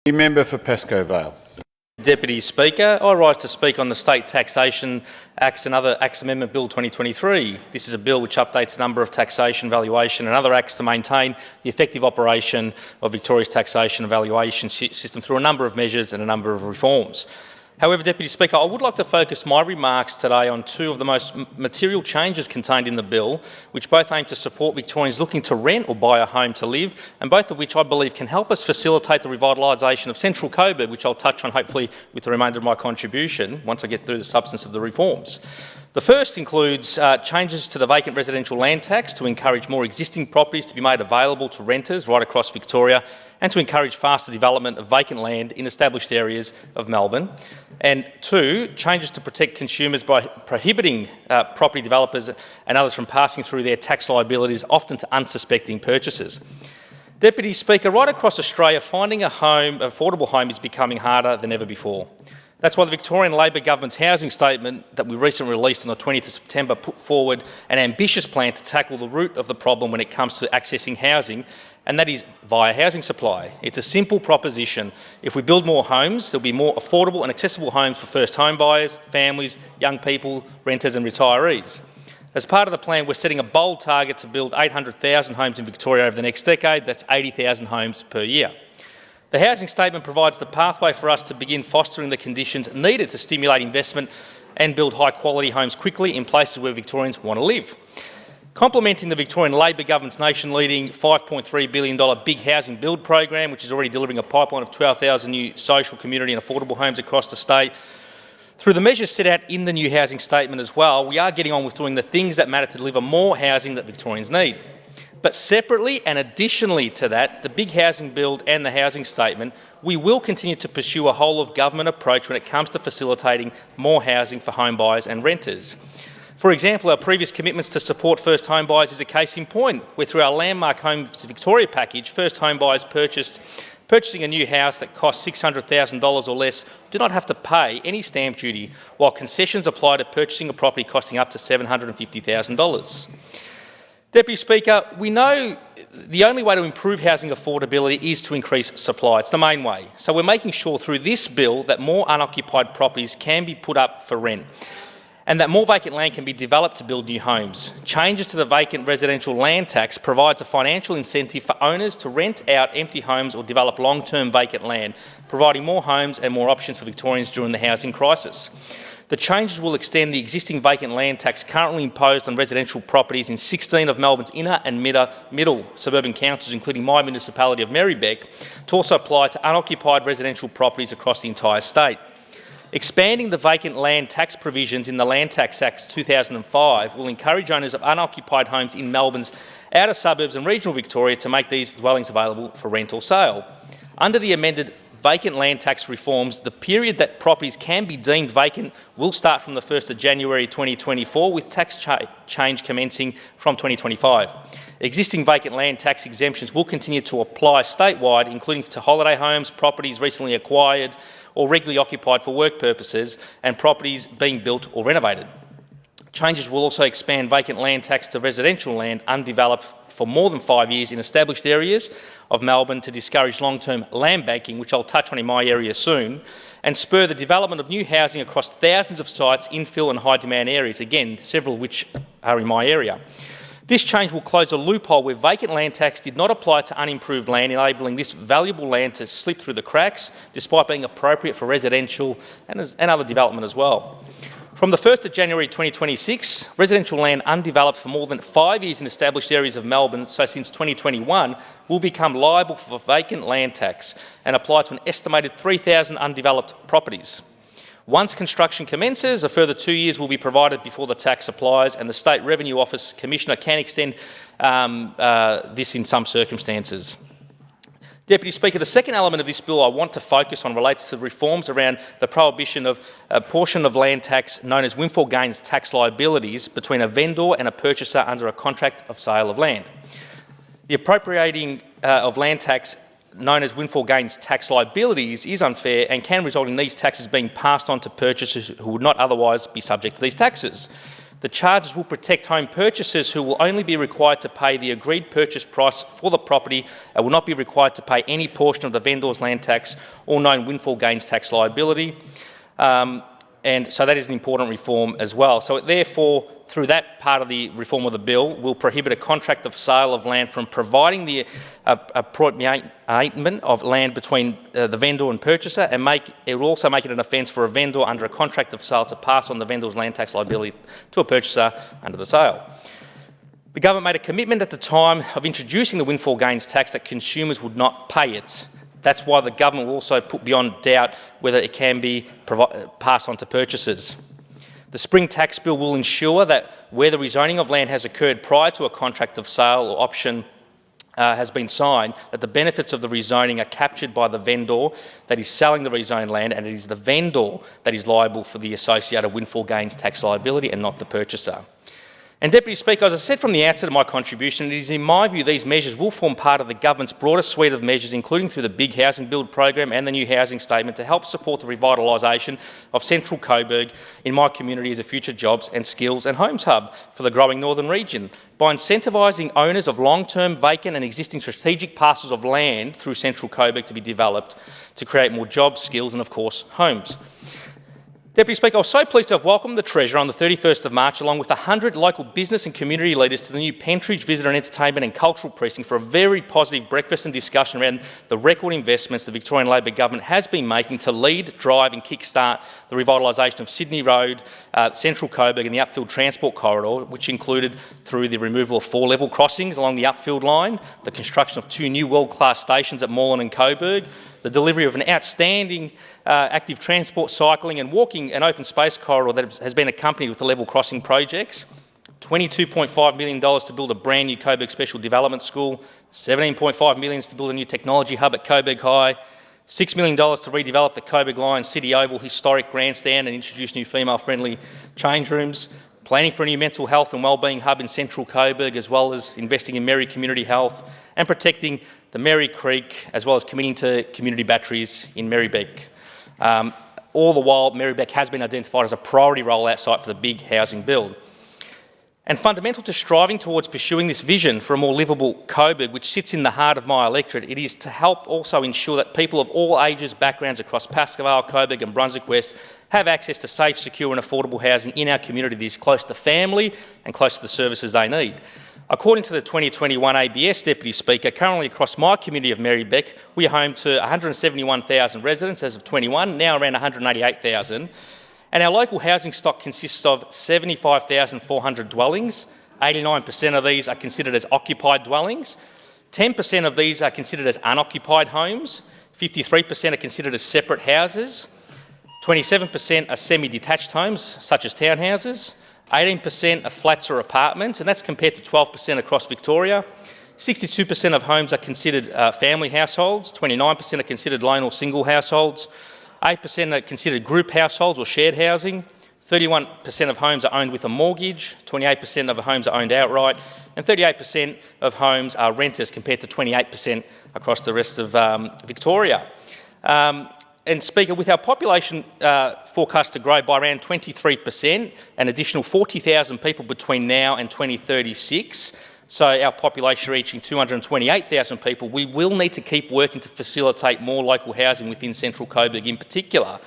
The member for Pascoe Vale. Deputy Speaker, I rise to speak on the State Taxation Acts and other Acts Amendment Bill 2023. This is a bill which updates a number of taxation, valuation and other acts to maintain the effective operation of Victoria's taxation and valuation system through a number of measures and a number of reforms. However, Deputy Speaker, I would like to focus my remarks today on two of the most material changes contained in the bill, which both aim to support Victorians looking to rent or buy a home to live, and both of which I believe can help us facilitate the revitalisation of Central Coburg, which I'll touch on hopefully with the remainder of my contribution once I get through the substance of the reforms. The first includes changes to the vacant residential land tax to encourage more existing properties to be made available to renters right across Victoria and to encourage faster development of vacant land in established areas of Melbourne. And two, changes to protect consumers by prohibiting property developers and others from passing through their tax liabilities, often to unsuspecting purchasers. Deputy Speaker, right across Australia, finding a home, an affordable home, is becoming harder than ever before. That's why the Victorian Labor Government's housing statement that we recently released on the 20th of September put forward an ambitious plan to tackle the root of the problem when it comes to accessing housing, and that is via housing supply. It's a simple proposition. If we build more homes, there'll be more affordable and accessible homes for first home buyers, families, young people, renters and retirees. As part of the plan, we're setting a bold target to build 800,000 homes in Victoria over the next decade. That's 80,000 homes per year. The housing statement provides the pathway for us to begin fostering the conditions needed to stimulate investment and build high-quality homes quickly in places where Victorians want to live. Complementing the Victorian Labor Government's nation-leading $5.3 billion big housing build program, which is already delivering a pipeline of 12,000 new social, community and affordable homes across the state, through the measures set out in the new housing statement as well, we are getting on with doing the things that matter to deliver more housing that Victorians need. But separately and additionally to that, the big housing build and the housing statement, we will continue to pursue a whole-of-government approach when it comes to facilitating more housing for home buyers and renters. For example, our previous commitments to support first home buyers is a case in point, where through our landmark Homes Victoria package, first home buyers purchasing a new house that costs $600,000 or less do not have to pay any stamp duty, while concessions apply to purchasing a property costing up to $750,000. Deputy Speaker, we know the only way to improve housing affordability is to increase supply. It's the main way. So we're making sure through this bill that more unoccupied properties can be put up for rent and that more vacant land can be developed to build new homes. Changes to the vacant residential land tax provides a financial incentive for owners to rent out empty homes or develop long-term vacant land, providing more homes and more options for Victorians during the housing crisis. The changes will extend the existing vacant land tax currently imposed on residential properties in 16 of Melbourne's inner and middle suburban councils, including my municipality of Marybeck, to also apply to unoccupied residential properties across the entire state. Expanding the vacant land tax provisions in the Land Tax Acts 2005 will encourage owners of unoccupied homes in Melbourne's outer suburbs and regional Victoria to make these dwellings available for rent or sale. Under the amended vacant land tax reforms, the period that properties can be deemed vacant will start from the 1st of January 2024, with tax change commencing from 2025. Existing vacant land tax exemptions will continue to apply statewide, including to holiday homes, properties recently acquired or regularly occupied for work purposes, and properties being built or renovated. Changes will also expand vacant land tax to residential land undeveloped for more than 5 years in established areas of Melbourne to discourage long-term land banking, which I'll touch on in my area soon, and spur the development of new housing across thousands of sites, infill and high-demand areas, again, several of which are in my area. This change will close a loophole where vacant land tax did not apply to unimproved land, enabling this valuable land to slip through the cracks, despite being appropriate for residential and other development as well. From the 1st of January 2026, residential land undeveloped for more than 5 years in established areas of Melbourne, so since 2021, will become liable for vacant land tax and apply to an estimated 3,000 undeveloped properties. Once construction commences, a further 2 years will be provided before the tax applies, and the State Revenue Office Commissioner can extend this in some circumstances. Deputy Speaker, the second element of this bill I want to focus on relates to the reforms around the prohibition of a portion of land tax known as windfall gains tax liabilities between a vendor and a purchaser under a contract of sale of land. The appropriating of land tax known as windfall gains tax liabilities is unfair and can result in these taxes being passed on to purchasers who would not otherwise be subject to these taxes. The charges will protect home purchasers who will only be required to pay the agreed purchase price for the property and will not be required to pay any portion of the vendor's land tax or known windfall gains tax liability. And so that is an important reform as well. So therefore, through that part of the reform of the bill, will prohibit a contract of sale of land from providing the apportionment of land between the vendor and purchaser, and it will also make it an offence for a vendor under a contract of sale to pass on the vendor's land tax liability to a purchaser under the sale. The government made a commitment at the time of introducing the windfall gains tax that consumers would not pay it. That's why the government will also put beyond doubt whether it can be passed on to purchasers. The Spring Tax Bill will ensure that where the rezoning of land has occurred prior to a contract of sale or option has been signed, that the benefits of the rezoning are captured by the vendor that is selling the rezoned land, and it is the vendor that is liable for the associated windfall gains tax liability and not the purchaser. And Deputy Speaker, as I said from the outset of my contribution, it is in my view these measures will form part of the government's broader suite of measures, including through the Big Housing Build program and the New Housing Statement, to help support the revitalisation of Central Coburg in my community as a future jobs and skills and homes hub for the growing northern region, by incentivising owners of long-term vacant and existing strategic parcels of land through Central Coburg to be developed to create more jobs, skills and, of course, homes. Deputy Speaker, I was so pleased to have welcomed the Treasurer on the 31st of March along with 100 local business and community leaders to the new Pentridge Visitor and Entertainment and Cultural Precinct for a very positive breakfast and discussion around the record investments the Victorian Labor Government has been making to lead, drive and kickstart the revitalisation of Sydney Road, Central Coburg and the Upfield Transport Corridor, which included through the removal of 4 level crossings along the Upfield line, the construction of 2 new world-class stations at Moreland and Coburg, the delivery of an outstanding active transport, cycling and walking and open space corridor that has been accompanied with the level crossing projects, $22.5 million to build a brand new Coburg Special Development School, $17.5 million to build a new technology hub at Coburg High, $6 million to redevelop the Coburg Lions City Oval historic grandstand and introduce new female-friendly change rooms, planning for a new mental health and wellbeing hub in Central Coburg, as well as investing in Merri Community Health and protecting the Merri Creek, as well as committing to community batteries in Merribeck. All the while, Merribeck has been identified as a priority rollout site for the big housing build. And fundamental to striving towards pursuing this vision for a more livable Coburg, which sits in the heart of my electorate, it is to help also ensure that people of all ages, backgrounds across Pascoe Vale, Coburg and Brunswick West have access to safe, secure and affordable housing in our community that is close to family and close to the services they need. According to the 2021 ABS, Deputy Speaker, currently across my community of Merribeck, we are home to 171,000 residents as of 21, now around 188,000. And our local housing stock consists of 75,400 dwellings. 89% of these are considered as occupied dwellings. 10% of these are considered as unoccupied homes. 53% are considered as separate houses. 27% are semi-detached homes, such as townhouses. 18% are flats or apartments, and that's compared to 12% across Victoria. 62% of homes are considered family households. 29% are considered lone or single households. 8% are considered group households or shared housing. 31% of homes are owned with a mortgage. 28% of homes are owned outright. And 38% of homes are renters, compared to 28% across the rest of Victoria. And Speaker, with our population forecast to grow by around 23%, an additional 40,000 people between now and 2036, so our population reaching 228,000 people, we will need to keep working to facilitate more local housing within Central Coburg in particular.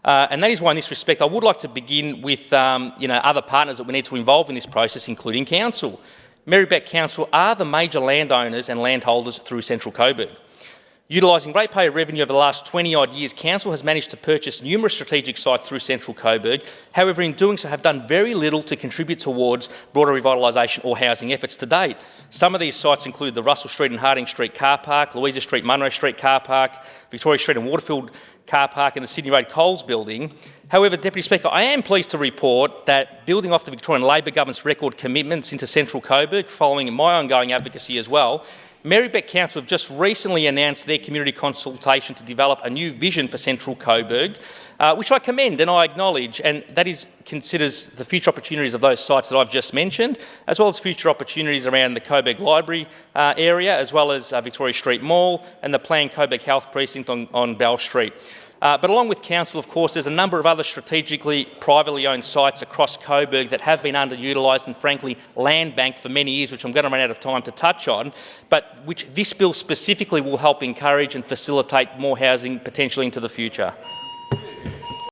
And that is why in this respect I would like to begin with other partners that we need to involve in this process, including Council. Merribeck Council are the major landowners and landholders through Central Coburg. Utilising ratepayer revenue over the last 20-odd years, Council has managed to purchase numerous strategic sites through Central Coburg. However, in doing so have done very little to contribute towards broader revitalisation or housing efforts to date. Some of these sites include the Russell Street and Harding Street car park, Louisa Street, Munro Street car park, Victoria Street and Waterfield car park and the Sydney Road Coles building. However, Deputy Speaker, I am pleased to report that building off the Victorian Labor Government's record commitments into Central Coburg, following my ongoing advocacy as well, Merribeck Council have just recently announced their community consultation to develop a new vision for Central Coburg, which I commend and I acknowledge, and that considers the future opportunities of those sites that I've just mentioned, as well as future opportunities around the Coburg Library area, as well as Victoria Street Mall and the planned Coburg Health Precinct on Bell Street. But along with council, of course, there's a number of other strategically privately owned sites across Coburg that have been underutilised and frankly land banked for many years, which I'm going to run out of time to touch on, but which this bill specifically will help encourage and facilitate more housing potentially into the future.